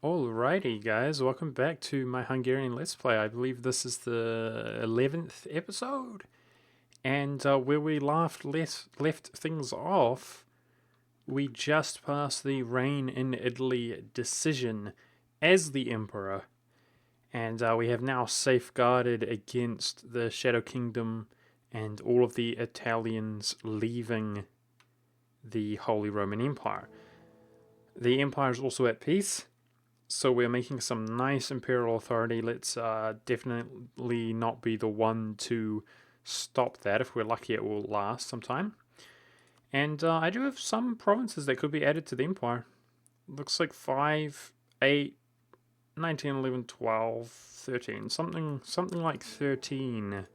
Alrighty, guys, welcome back to my Hungarian Let's Play. I believe this is the 11th episode, and where we left things off, we just passed the reign in Italy decision as the Emperor, and we have now safeguarded against the Shadow Kingdom and all of the Italians leaving the Holy Roman Empire. The Empire is also at peace. So we're making some nice imperial authority. Let's definitely not be the one to stop that. If we're lucky, it will last some time. And I do have some provinces that could be added to the empire. Looks like 5, 8, 19, 11, 12, 13. Something like 13.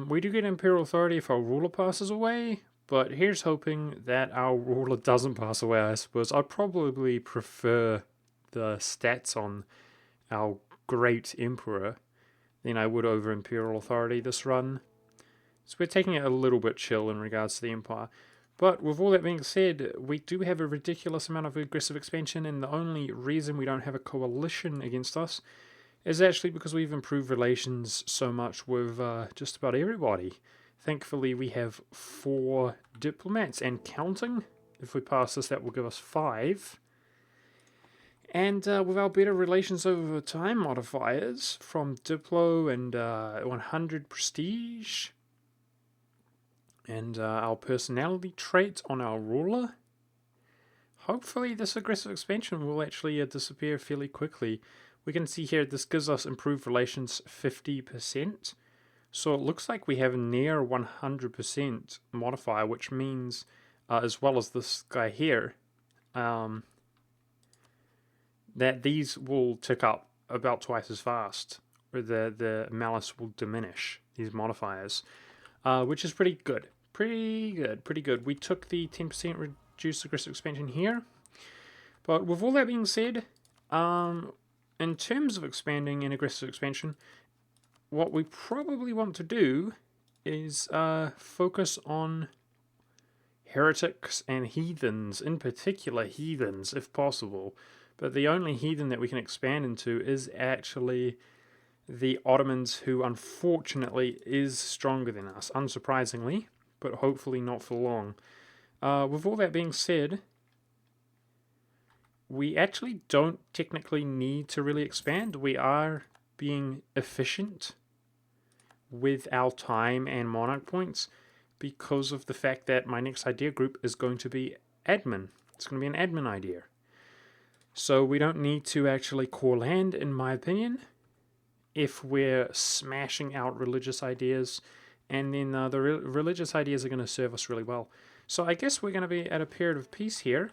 We do get imperial authority if our ruler passes away. But here's hoping that our ruler doesn't pass away, I suppose. I'd probably prefer the stats on our great emperor than I would over imperial authority this run. So we're taking it a little bit chill in regards to the empire. But with all that being said, we do have a ridiculous amount of aggressive expansion, and the only reason we don't have a coalition against us is actually because we've improved relations so much with just about everybody. Thankfully, we have 4 diplomats and counting. If we pass this, that will give us 5. And with our better relations over time modifiers from Diplo and 100 prestige, and our personality trait on our ruler, hopefully this aggressive expansion will actually disappear fairly quickly. We can see here this gives us improved relations 50%. So it looks like we have a near 100% modifier, which means, as well as this guy here, that these will tick up about twice as fast, or the malice will diminish, these modifiers, which is pretty good. Pretty good. We took the 10% reduced aggressive expansion here. But with all that being said, in terms of expanding and aggressive expansion, what we probably want to do is focus on heretics and heathens, in particular heathens, if possible. But the only heathen that we can expand into is actually the Ottomans, who unfortunately is stronger than us, unsurprisingly, but hopefully not for long. With all that being said, we actually don't technically need to really expand. We are being efficient with our time and monarch points because of the fact that my next idea group is going to be admin. It's going to be an admin idea. So we don't need to actually core land, in my opinion, if we're smashing out religious ideas, and then the religious ideas are going to serve us really well. So I guess we're going to be at a period of peace here.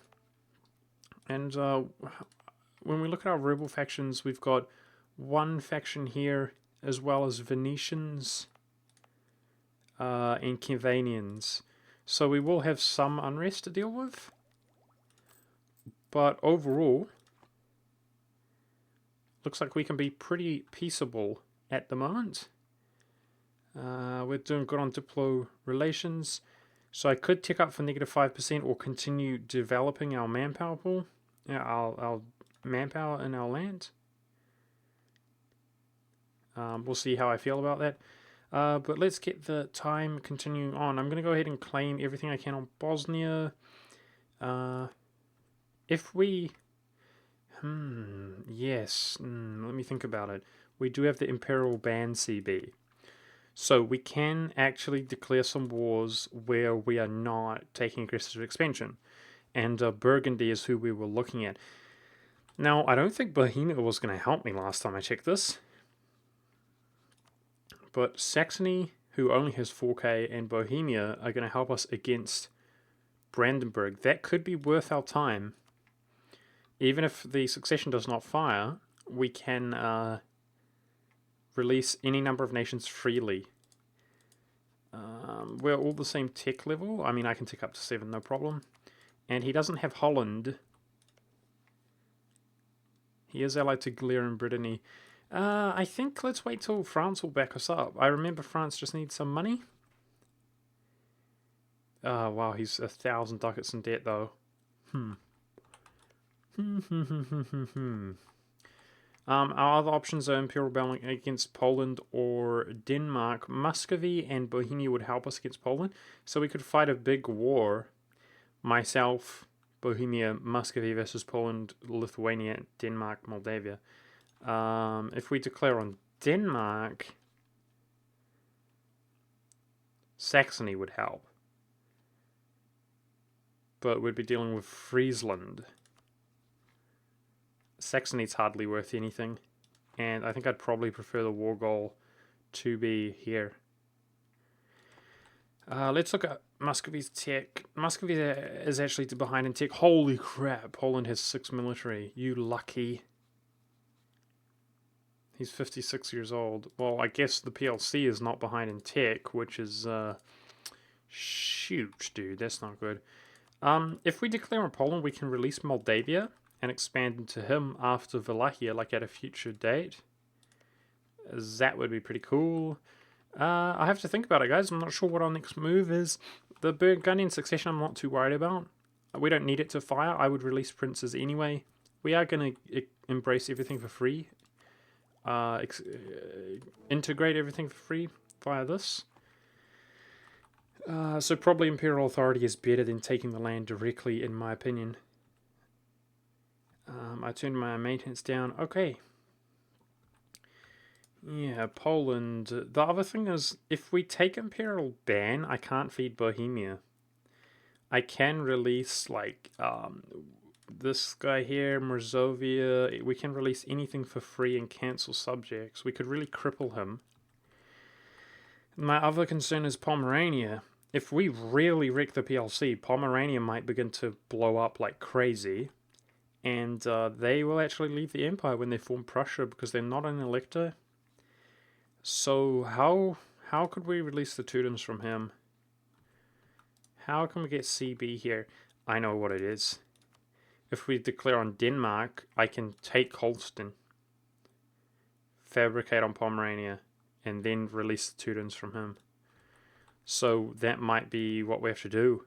And when we look at our rebel factions, we've got one faction here, as well as Venetians and Canadians. So we will have some unrest to deal with. But overall, looks like we can be pretty peaceable at the moment. We're doing good on Diplo relations. So I could tick up for -5% or continue developing our manpower pool. Our manpower in our land. We'll see how I feel about that. But let's get the time continuing on. I'm going to go ahead and claim everything I can on Bosnia. If we... yes. Let me think about it. We do have the Imperial Ban CB. So we can actually declare some wars where we are not taking aggressive expansion. And Burgundy is who we were looking at. Now, I don't think Bohemia was going to help me last time I checked this. But Saxony, who only has 4k, and Bohemia are going to help us against Brandenburg. That could be worth our time. Even if the succession does not fire, we can release any number of nations freely. We're all the same tech level. I mean, I can tick up to 7, no problem. And he doesn't have Holland. He is allied to Glare and Brittany. I think let's wait till France will back us up. I remember France just needs some money. Wow, he's 1,000 ducats in debt though. Our other options are Imperial rebelling against Poland or Denmark. Muscovy and Bohemia would help us against Poland, so we could fight a big war. Myself, Bohemia, Muscovy versus Poland, Lithuania, Denmark, Moldavia. If we declare on Denmark, Saxony would help, but we'd be dealing with Friesland. Saxony's hardly worth anything, and I think I'd probably prefer the war goal to be here. Let's look at Muscovy's tech. Muscovy is actually behind in tech. Holy crap, Poland has 6 military. You lucky. He's 56 years old. Well, I guess the PLC is not behind in tech, which is, shoot, dude, that's not good. If we declare on Poland, we can release Moldavia and expand into him after Wallachia, like at a future date. That would be pretty cool. I have to think about it, guys. I'm not sure what our next move is. The Burgundian succession I'm not too worried about. We don't need it to fire. I would release princes anyway. We are going to embrace everything for free. Integrate everything for free via this. So probably Imperial authority is better than taking the land directly, in my opinion. I turned my maintenance down. Okay. Yeah, Poland. The other thing is, if we take Imperial ban, I can't feed Bohemia. I can release, like, this guy here, Morsovia. We can release anything for free and cancel subjects. We could really cripple him. My other concern is Pomerania. If we really wreck the PLC, Pomerania might begin to blow up like crazy. And they will actually leave the empire when they form Prussia because they're not an elector. So how could we release the Teutons from him? How can we get CB here? I know what it is. If we declare on Denmark, I can take Holstein, fabricate on Pomerania, and then release the Teutons from him. So that might be what we have to do.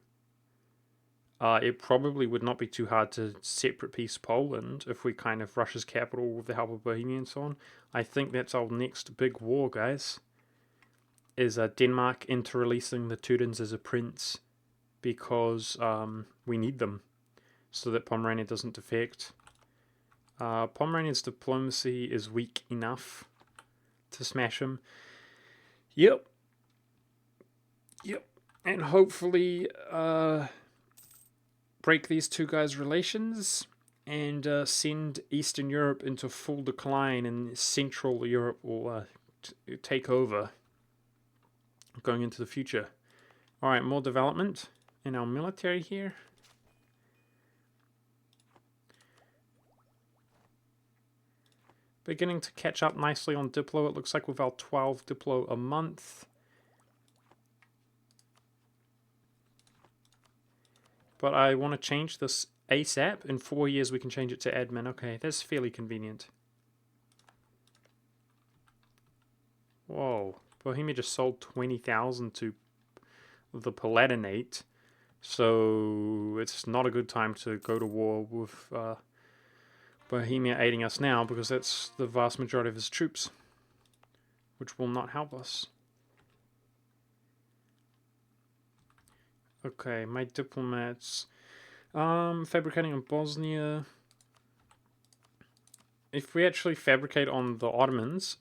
It probably would not be too hard to separate piece Poland if we kind of rush his capital with the help of Bohemia and so on. I think that's our next big war, guys. Is Denmark inter-releasing the Teutons as a prince because we need them so that Pomerania doesn't defect. Pomerania's diplomacy is weak enough to smash him. Yep. And hopefully break these two guys' relations and send Eastern Europe into full decline, and Central Europe will take over going into the future. Alright, more development in our military here. Beginning to catch up nicely on Diplo. It looks like with our 12 Diplo a month. But I want to change this ASAP. In 4 years we can change it to admin. Okay, that's fairly convenient. Whoa. Bohemia just sold 20,000 to the Palatinate. So it's not a good time to go to war with Bohemia aiding us now, because that's the vast majority of his troops, which will not help us. Okay, my diplomats. Fabricating in Bosnia. If we actually fabricate on the Ottomans,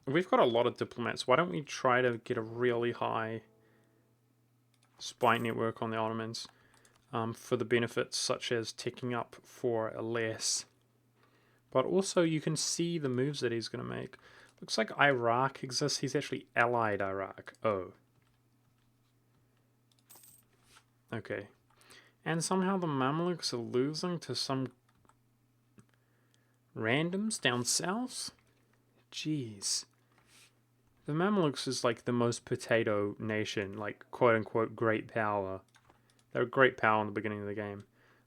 we've got a lot of diplomats. Why don't we try to get a really high spy network on the Ottomans for the benefits such as ticking up for less. But also you can see the moves that he's going to make. Looks like Iraq exists. He's actually allied Iraq. Oh. Okay. And somehow the Mamluks are losing to some randoms down south? Jeez. The Mamluks is like the most potato nation, like quote-unquote great power. They're a great power in the beginning of the game.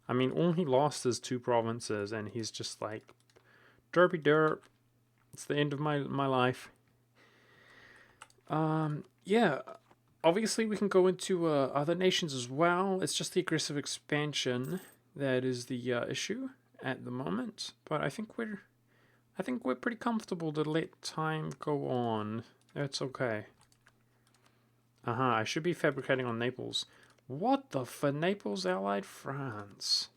I mean, all he lost is 2 provinces, and he's just like, derpy derp. It's the end of my life. Yeah. Obviously, we can go into other nations as well. It's just the aggressive expansion that is the issue. at the moment, but I think we're pretty comfortable to let time go on. It's okay. I should be fabricating on Naples. What the for Naples allied France?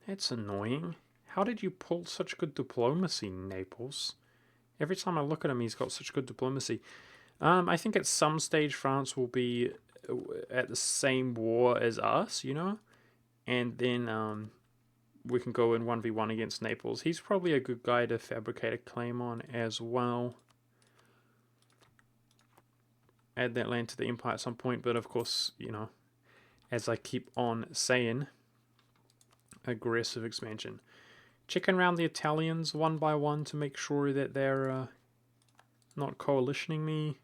That's annoying. How did you pull such good diplomacy, Naples? Every time I look at him, he's got such good diplomacy. I think at some stage France will be at the same war as us, you know? And then we can go in 1v1 against Naples. He's probably a good guy to fabricate a claim on as well. Add that land to the empire at some point, but of course, you know, as I keep on saying, aggressive expansion. Checking around the Italians one by one to make sure that they're not coalitioning me.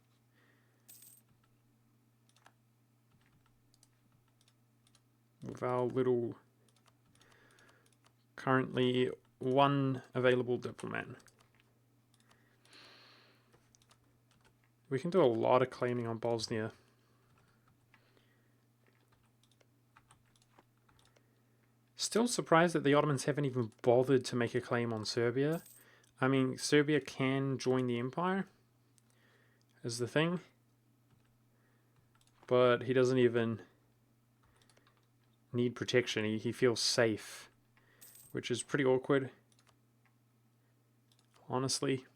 With our little, currently one available diplomat. We can do a lot of claiming on Bosnia. Still surprised that the Ottomans haven't even bothered to make a claim on Serbia. I mean, Serbia can join the empire, is the thing. But he doesn't even need protection. He feels safe, which is pretty awkward, honestly.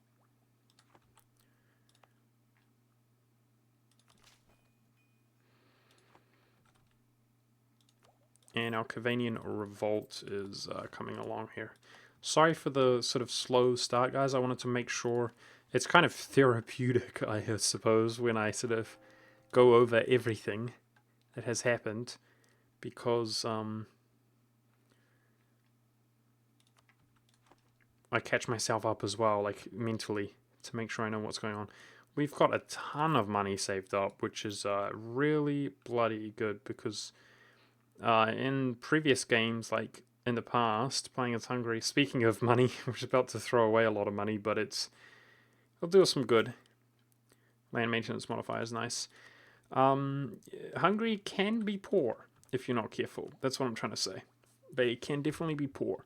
And our Cavanian revolt is coming along here. Sorry for the sort of slow start, guys. I wanted to make sure it's kind of therapeutic, I suppose, when I sort of go over everything that has happened, because I catch myself up as well, like mentally, to make sure I know what's going on. We've got a ton of money saved up, which is really bloody good, because in previous games, like in the past, playing as Hungary, speaking of money, we're about to throw away a lot of money, but it'll do us some good. Land maintenance modifier is nice. Hungary can be poor if you're not careful. That's what I'm trying to say. They can definitely be poor.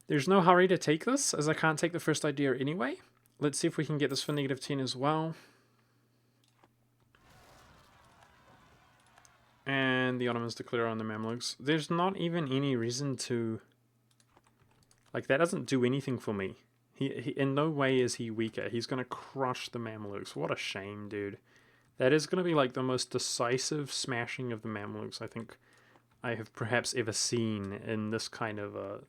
There's no hurry to take this, as I can't take the first idea anyway. Let's see if we can get this for -10 as well. And the Ottomans declare on the Mamluks. There's not even any reason to... Like, that doesn't do anything for me. He in no way is he weaker. He's going to crush the Mamluks. What a shame, dude. That is going to be like the most decisive smashing of the Mamluks I think I have perhaps ever seen in this kind of a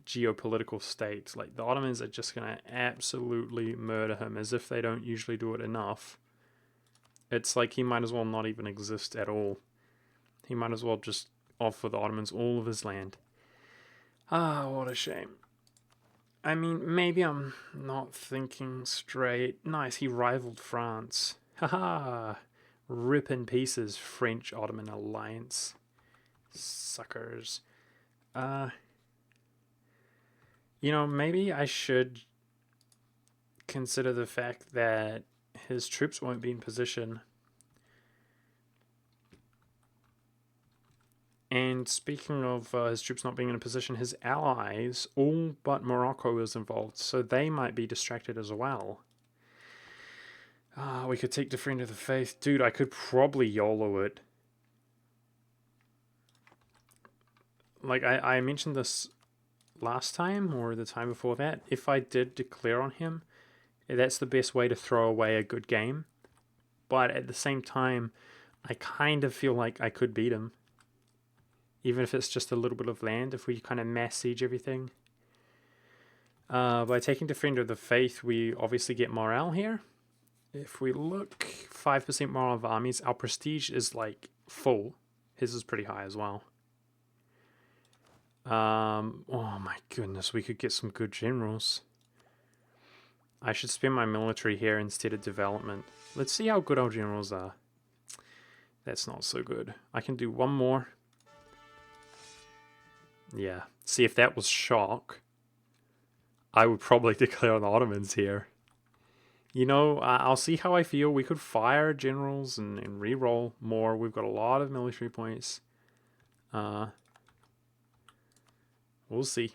geopolitical state. Like, the Ottomans are just going to absolutely murder him, as if they don't usually do it enough. It's like he might as well not even exist at all. He might as well just offer the Ottomans all of his land. Ah, what a shame. I mean, maybe I'm not thinking straight. Nice, he rivaled France. Haha! Rip in pieces, French-Ottoman alliance. Suckers. You know, maybe I should consider the fact that his troops won't be in position. And speaking of his troops not being in a position, his allies, all but Morocco is involved, so they might be distracted as well. We could take Defender of the Faith. Dude, I could probably YOLO it. Like, I mentioned this last time, or the time before that. If I did declare on him, that's the best way to throw away a good game. But at the same time, I kind of feel like I could beat him. Even if it's just a little bit of land, if we kind of mass siege everything. By taking Defender of the Faith, we obviously get morale here. If we look, 5% morale of armies. Our prestige is like full. His is pretty high as well. Oh my goodness, we could get some good generals. I should spend my military here instead of development. Let's see how good our generals are. That's not so good. I can do one more. Yeah, see, if that was shock, I would probably declare on the Ottomans here. You know, I'll see how I feel. We could fire generals and re-roll more. We've got a lot of military points. We'll see.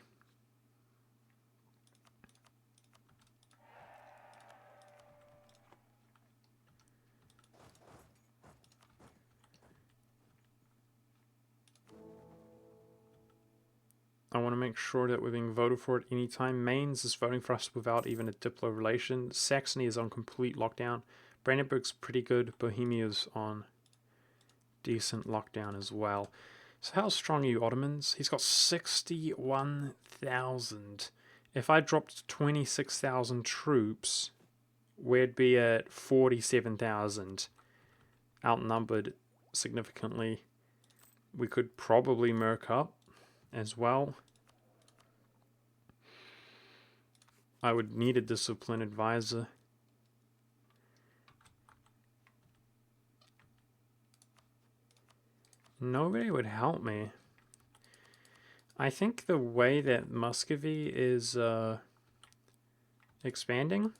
I want to make sure that we're being voted for at any time. Mainz is voting for us without even a Diplo relation. Saxony is on complete lockdown. Brandenburg's pretty good. Bohemia's on decent lockdown as well. So how strong are you, Ottomans? He's got 61,000. If I dropped 26,000 troops, we'd be at 47,000. Outnumbered significantly. We could probably merc up as well. I would need a discipline advisor. Nobody would help me. I think the way that Muscovy is expanding,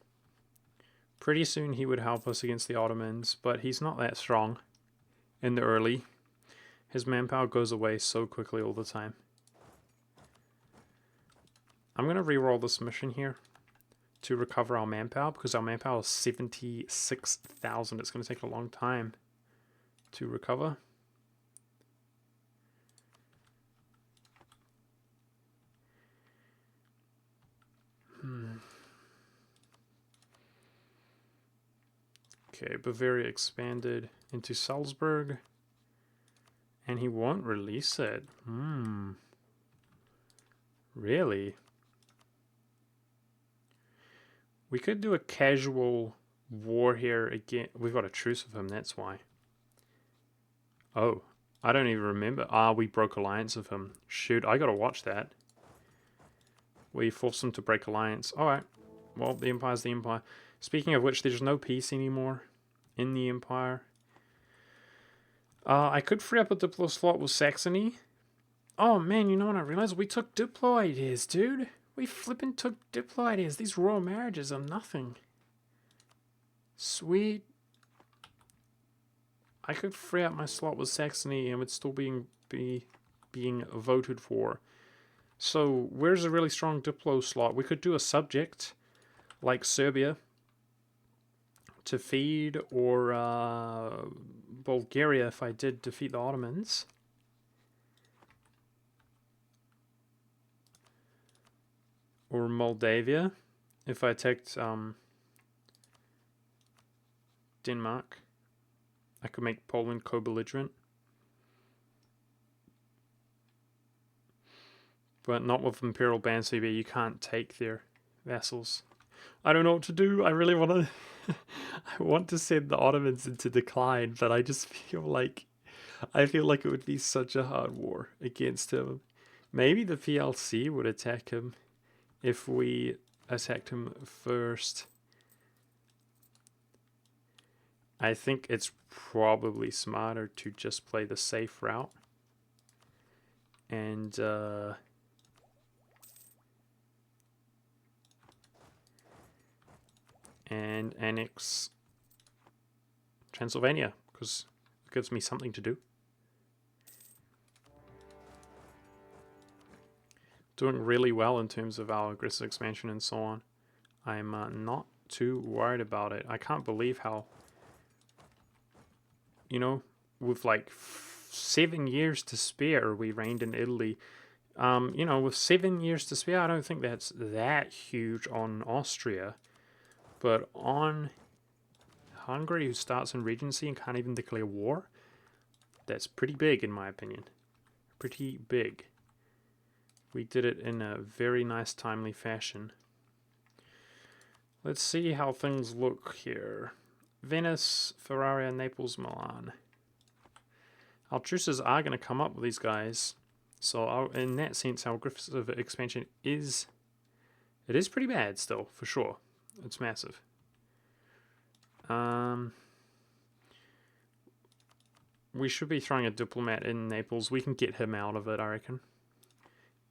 pretty soon he would help us against the Ottomans, but he's not that strong in the early. His manpower goes away so quickly all the time. I'm going to reroll this mission here to recover our manpower, because our manpower is 76,000. It's going to take a long time to recover. Okay, Bavaria expanded into Salzburg, and he won't release it. Really? We could do a casual war here again. We've got a truce with him, that's why. Oh, I don't even remember. We broke alliance with him. Shoot, I gotta watch that. We forced him to break alliance. Alright, well, the Empire's the Empire. Speaking of which, there's no peace anymore in the Empire. I could free up a Diplo slot with Saxony. Oh man, you know what I realized? We took Diplo ideas, dude. We flippin' took Diplo ideas. These royal marriages are nothing. Sweet. I could free up my slot with Saxony and would still be being voted for. So where's a really strong Diplo slot? We could do a subject like Serbia to feed, or Bulgaria if I did defeat the Ottomans. Or Moldavia if I attacked Denmark. I could make Poland co-belligerent. But not with Imperial Ban CB. You can't take their vassals. I don't know what to do. I really want to... I want to send the Ottomans into decline, but I just feel like... I feel like it would be such a hard war against him. Maybe the PLC would attack him if we attacked him first. I think it's probably smarter to just play the safe route. And annex Transylvania, because it gives me something to do. Doing really well in terms of our aggressive expansion and so on. I'm not too worried about it. I can't believe how, you know, with like 7 years to spare, we reigned in Italy. You know, with 7 years to spare, I don't think that's that huge on Austria. But on Hungary, who starts in Regency and can't even declare war, that's pretty big in my opinion. Pretty big. We did it in a very nice, timely fashion. Let's see how things look here. Venice, Ferrara, Naples, Milan. Our truces are going to come up with these guys. So in that sense, our aggressive expansion is... It is pretty bad still, for sure. It's massive. We should be throwing a diplomat in Naples. We can get him out of it, I reckon.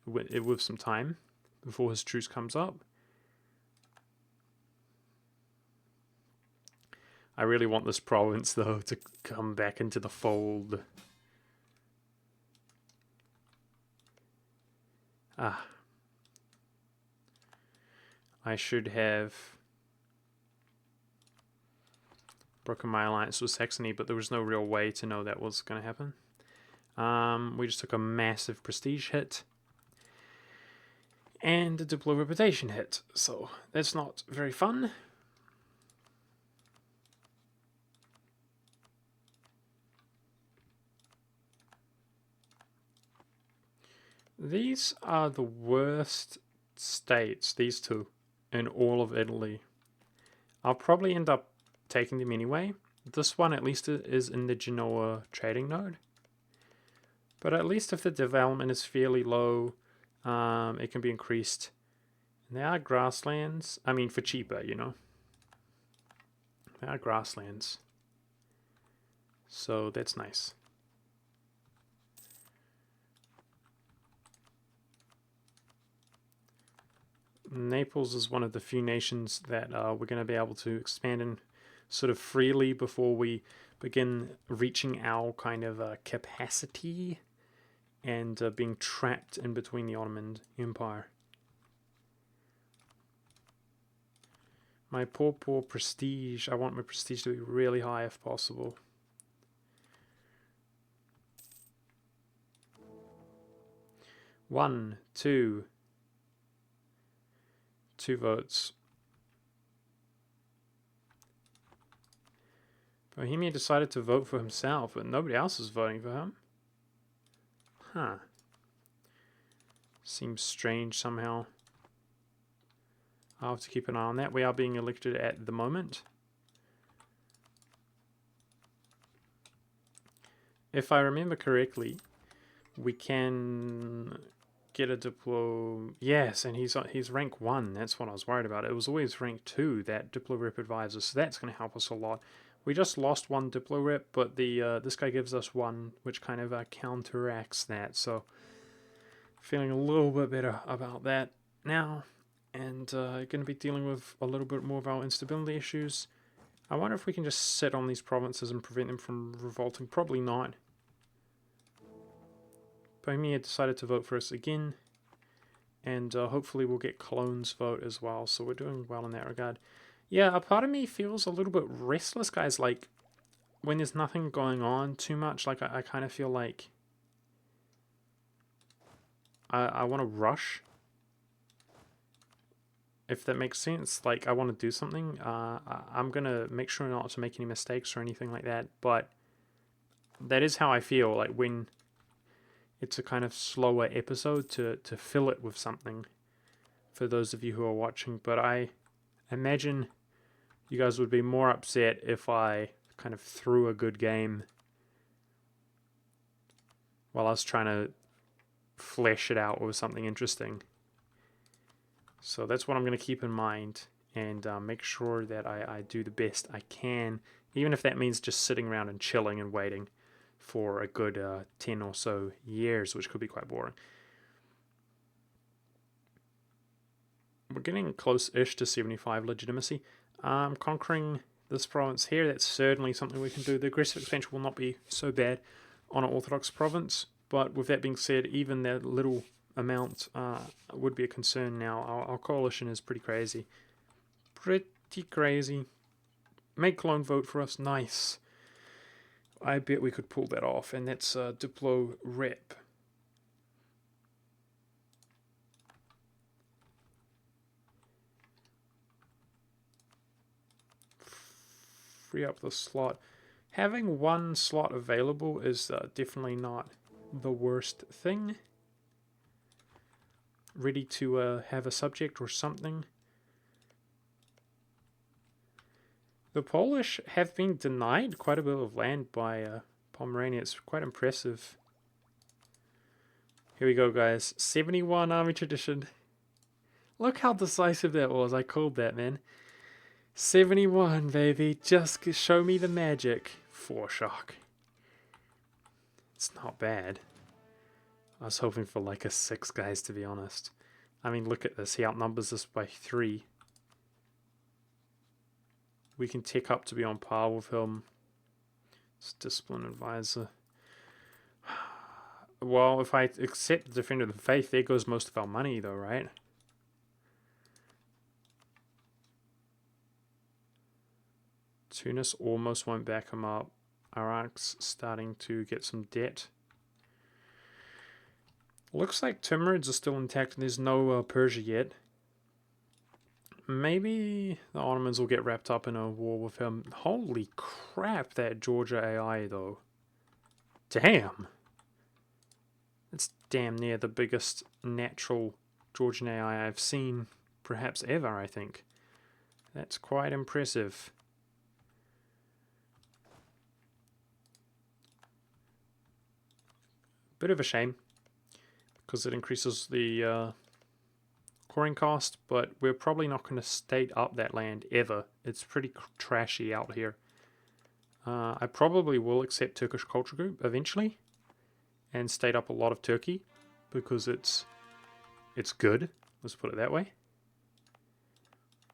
With some time before his truce comes up. I really want this province, though, to come back into the fold. Ah, I should have broken my alliance with Saxony, but there was no real way to know that was going to happen. We just took a massive prestige hit and a Diplo reputation hit, so that's not very fun. These are the worst states, these two, in all of Italy. I'll probably end up taking them anyway. This one at least is in the Genoa trading node. But at least if the development is fairly low, it can be increased. And they are grasslands. I mean, for cheaper, you know. They are grasslands. So that's nice. Naples is one of the few nations that we're going to be able to expand in sort of freely before we begin reaching our kind of capacity and being trapped in between the Ottoman Empire. My poor prestige. I want my prestige to be really high if possible. One, two votes. Bohemia decided to vote for himself, but nobody else is voting for him. Huh. Seems strange somehow. I'll have to keep an eye on that. We are being elected at the moment. If I remember correctly, we can get a Diplo. Yes, and he's rank 1. That's what I was worried about. It was always rank 2, that Diplo Rep advisor, so that's going to help us a lot. We just lost one Diplo Rep, but the this guy gives us one, which kind of counteracts that, so feeling a little bit better about that now. And going to be dealing with a little bit more of our instability issues. I wonder if we can just sit on these provinces and prevent them from revolting. Probably not. Bohemia decided to vote for us again, and hopefully we'll get Clone's vote as well, so we're doing well in that regard. Yeah, a part of me feels a little bit restless, guys, like, when there's nothing going on too much, like, I kind of feel like I want to rush, if that makes sense. Like, I want to do something. I'm going to make sure not to make any mistakes or anything like that, but that is how I feel, like, when it's a kind of slower episode, to fill it with something for those of you who are watching. But I imagine you guys would be more upset if I kind of threw a good game while I was trying to flesh it out with something interesting. So that's what I'm going to keep in mind, and make sure that I do the best I can, even if that means just sitting around and chilling and waiting for a good 10 or so years, which could be quite boring. We're getting close-ish to 75 legitimacy. Conquering this province here, that's certainly something we can do. The aggressive expansion will not be so bad on an Orthodox province, but with that being said, even that little amount would be a concern now. Our coalition is pretty crazy. Pretty crazy. Make Clone vote for us. Nice. I bet we could pull that off, and that's Diplo Rep. Free up the slot. Having one slot available is definitely not the worst thing. Ready to have a subject or something. The Polish have been denied quite a bit of land by Pomerania. It's quite impressive. Here we go, guys. 71 army tradition. Look how decisive that was. I called that, man. 71, baby. Just show me the magic. Foreshock. It's not bad. I was hoping for like a 6, guys, to be honest. I mean, look at this. He outnumbers us by 3. We can tick up to be on par with him. It's discipline advisor. Well, if I accept the Defender of the Faith, there goes most of our money, though, right? Tunis almost won't back him up. Iraq's starting to get some debt. Looks like Timurids are still intact and there's no Persia yet. Maybe the Ottomans will get wrapped up in a war with him. Holy crap, that Georgia AI, though. Damn! It's damn near the biggest natural Georgian AI I've seen, perhaps ever, I think. That's quite impressive. Bit of a shame, because it increases the coring cost, but we're probably not going to state up that land ever. It's pretty trashy out here. I probably will accept Turkish Culture Group eventually and state up a lot of Turkey because it's good. Let's put it that way.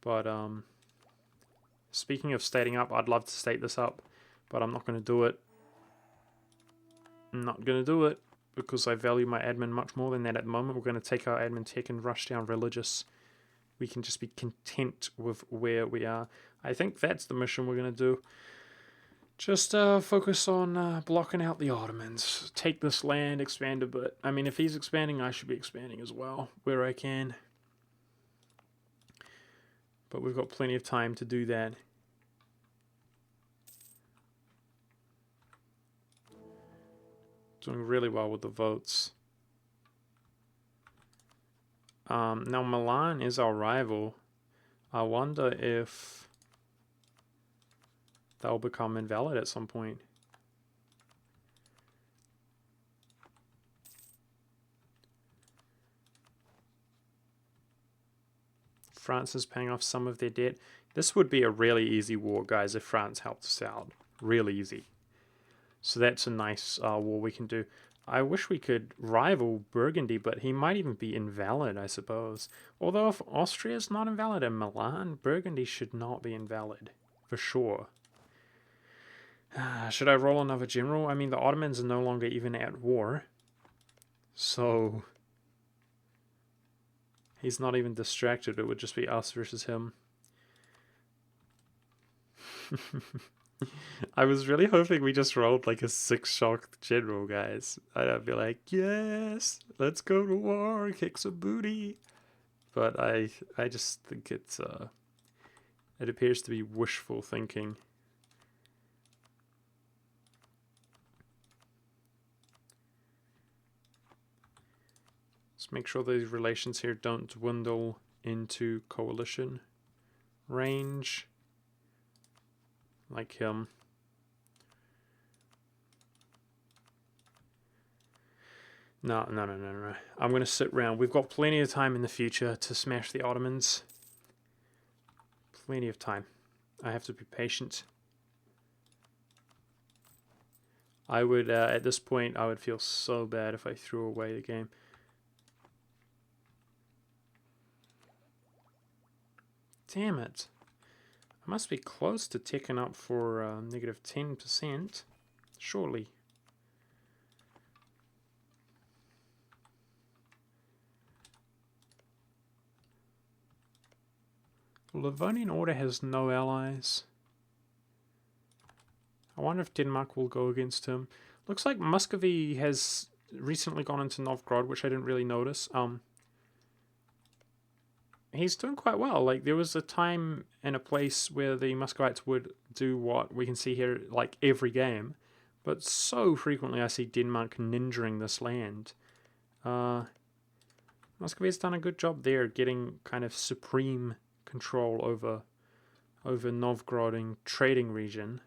But speaking of stating up, I'd love to state this up, but I'm not going to do it. I'm not going to do it because I value my admin much more than that at the moment. We're going to take our admin tech and rush down religious. We can just be content with where we are. I think that's the mission we're going to do. Just focus on blocking out the Ottomans. Take this land, expand a bit. I mean, if he's expanding, I should be expanding as well, where I can. But we've got plenty of time to do that. Doing really well with the votes. Now, Milan is our rival. I wonder if they'll become invalid at some point. France is paying off some of their debt. This would be a really easy war, guys, if France helped us out. Really easy. So that's a nice war we can do. I wish we could rival Burgundy, but he might even be invalid, I suppose. Although if Austria's not invalid in Milan, Burgundy should not be invalid, for sure. Should I roll another general? I mean, the Ottomans are no longer even at war. So he's not even distracted. It would just be us versus him. I was really hoping we just rolled like a 6-shock general, guys. I'd be like, yes, let's go to war, kick some booty. But I just think it appears to be wishful thinking. Let's make sure these relations here don't dwindle into coalition range. Like him. No. I'm going to sit around. We've got plenty of time in the future to smash the Ottomans. Plenty of time. I have to be patient. I would, at this point, I would feel so bad if I threw away the game. Damn it. I must be close to ticking up for negative 10%. Surely. The Livonian Order has no allies. I wonder if Denmark will go against him. Looks like Muscovy has recently gone into Novgorod, which I didn't really notice. He's doing quite well. Like, there was a time and a place where the Muscovites would do what we can see here, like, every game. But so frequently I see Denmark ninjaing this land. Muscovy's done a good job there, getting kind of supreme control over Novgorod and trading region.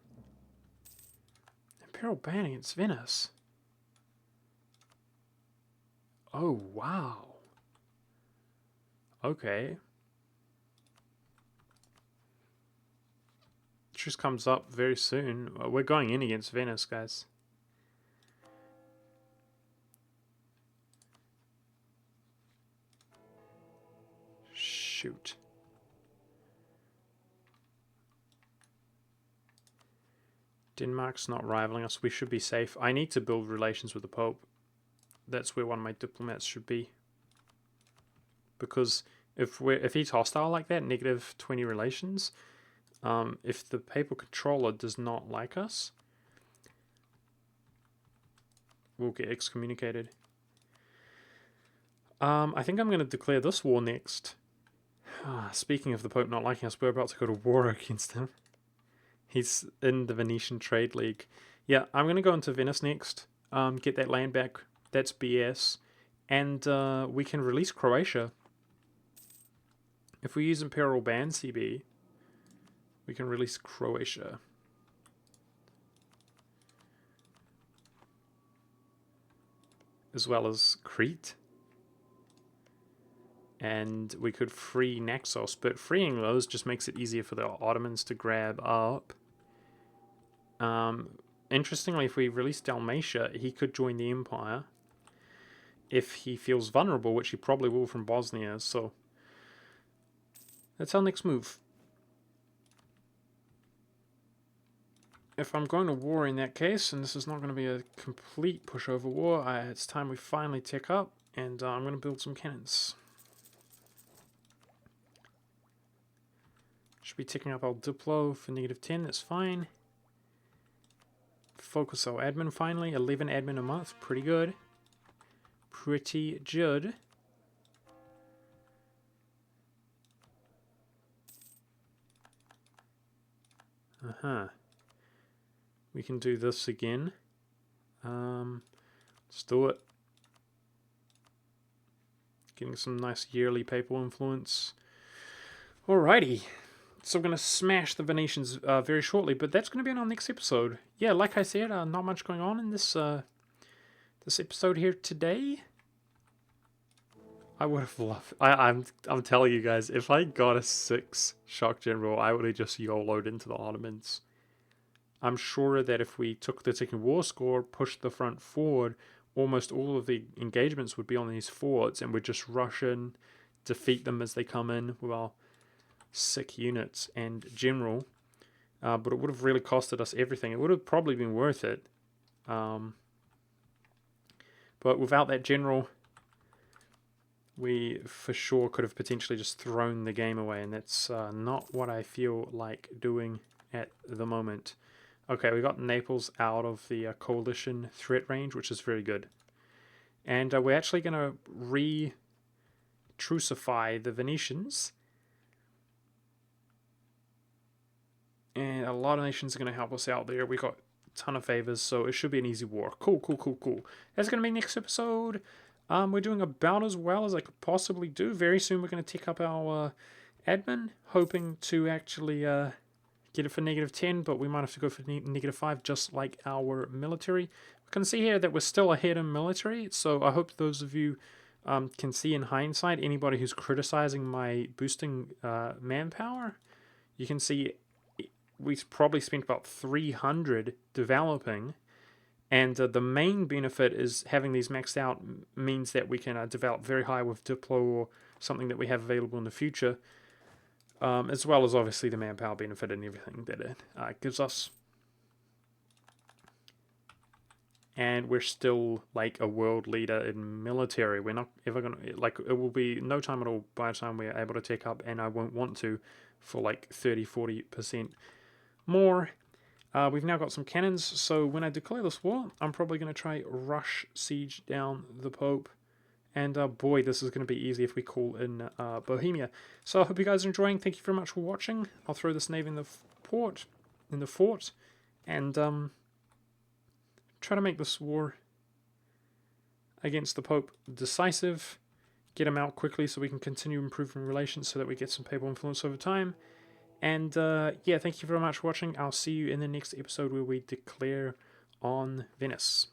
Imperial ban against Venice. Oh, wow. Okay. Truce comes up very soon. We're going in against Venice, guys. Shoot. Denmark's not rivaling us. We should be safe. I need to build relations with the Pope. that's where one of my diplomats should be. Because if he's hostile like that, negative 20 relations, if the papal controller does not like us, we'll get excommunicated. I think I'm going to declare this war next. Speaking of the Pope not liking us, we're about to go to war against him. He's in the Venetian Trade League. Yeah, I'm going to go into Venice next, get that land back. That's BS. And we can release Croatia. If we use Imperial Ban CB, we can release Croatia. As well as Crete. And we could free Naxos, but freeing those just makes it easier for the Ottomans to grab up. Interestingly, if we release Dalmatia, he could join the Empire if he feels vulnerable, which he probably will from Bosnia, so that's our next move. If I'm going to war in that case, and this is not going to be a complete pushover war, it's time we finally tick up, and I'm going to build some cannons. Should be ticking up our Diplo for negative 10, that's fine. Focus our admin finally, 11 admin a month, pretty good. Pretty good. We can do this again. Let's do it. Getting some nice yearly papal influence. Alrighty. So we're going to smash the Venetians very shortly, but that's going to be in our next episode. Yeah, like I said, not much going on in this this episode here today. I would have loved... I'm telling you guys, if I got a 6 shock general, I would have just YOLO'd into the Ottomans. I'm sure that if we took the ticking war score, pushed the front forward, almost all of the engagements would be on these forts, and we'd just rush in, defeat them as they come in with our sick units and general. But it would have really costed us everything. It would have probably been worth it. But without that general, we for sure could have potentially just thrown the game away, and that's not what I feel like doing at the moment. Okay, we got Naples out of the coalition threat range, which is very good. And we're actually going to re-trucify the Venetians. And a lot of nations are going to help us out there. We got a ton of favors, so it should be an easy war. Cool, cool, cool, cool. That's going to be next episode. We're doing about as well as I could possibly do. Very soon we're going to tick up our admin, hoping to actually get it for negative 10, but we might have to go for negative 5, just like our military. We can see here that we're still ahead in military, so I hope those of you can see in hindsight, anybody who's criticizing my boosting manpower, you can see we probably spent about 300 developing, and the main benefit is having these maxed out means that we can develop very high with Diplo or something that we have available in the future, as well as obviously the manpower benefit and everything that it gives us. And we're still like a world leader in military. We're not ever going to, like, it will be no time at all by the time we're able to take up, and I won't want to, for like 30-40% more. We've now got some cannons, so when I declare this war, I'm probably going to try rush siege down the Pope. And boy, this is going to be easy if we call in Bohemia. So I hope you guys are enjoying. Thank you very much for watching. I'll throw this navy in the fort, and try to make this war against the Pope decisive. Get him out quickly so we can continue improving relations so that we get some papal influence over time. And yeah, thank you very much for watching. I'll see you in the next episode where we declare on Venice.